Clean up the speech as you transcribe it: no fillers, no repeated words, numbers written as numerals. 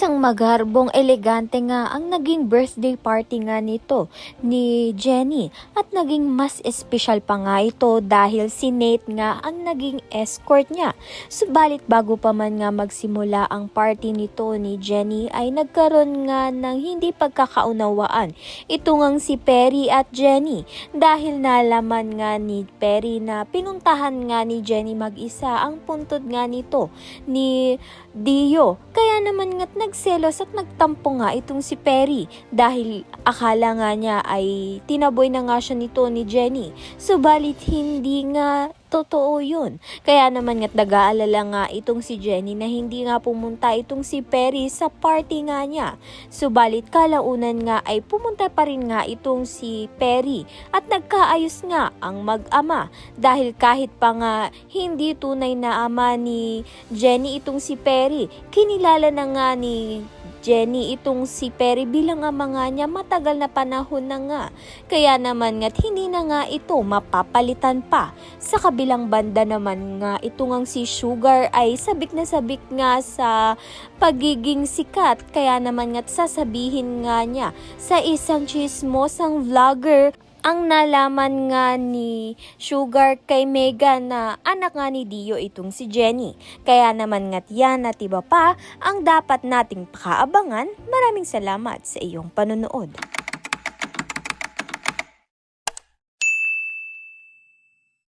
Isang magarbong elegante nga ang naging birthday party nga nito ni Jenny at naging mas espesyal pa nga ito dahil si Nate nga ang naging escort niya. Subalit bago pa man nga magsimula ang party nito ni Jenny ay nagkaroon nga ng hindi pagkakaunawaan. Ito ngang si Perry at Jenny dahil nalaman nga ni Perry na pinuntahan nga ni Jenny mag-isa ang puntod nga nito ni Dio. Kaya naman nga't nagselos at nagtampo nga itong si Perry dahil akala nga niya ay tinaboy na nga siya nito ni Jenny. Subalit hindi nga totoo yun. Kaya naman nga't nag-aalala nga itong si Jenny na hindi nga pumunta itong si Perry sa party nga niya. Subalit kalaunan nga ay pumunta pa rin nga itong si Perry at nagkaayos nga ang mag-ama dahil kahit pa nga hindi tunay na ama ni Jenny itong si Perry, kinilala na nga ni Jenny itong si Perry bilang ama nga niya matagal na panahon na nga. Kaya naman nga't hindi na nga ito mapapalitan pa. Sa kabilang banda naman nga ito ngang si Sugar ay sabik na sabik nga sa pagiging sikat. Kaya naman nga't sasabihin nga niya sa isang chismosang vlogger ang nalaman nga ni Sugar kay Megan na anak nga ni Dio itong si Jenny. Kaya naman nga't yan at iba pa ang dapat nating pakaabangan. Maraming salamat sa iyong panonood.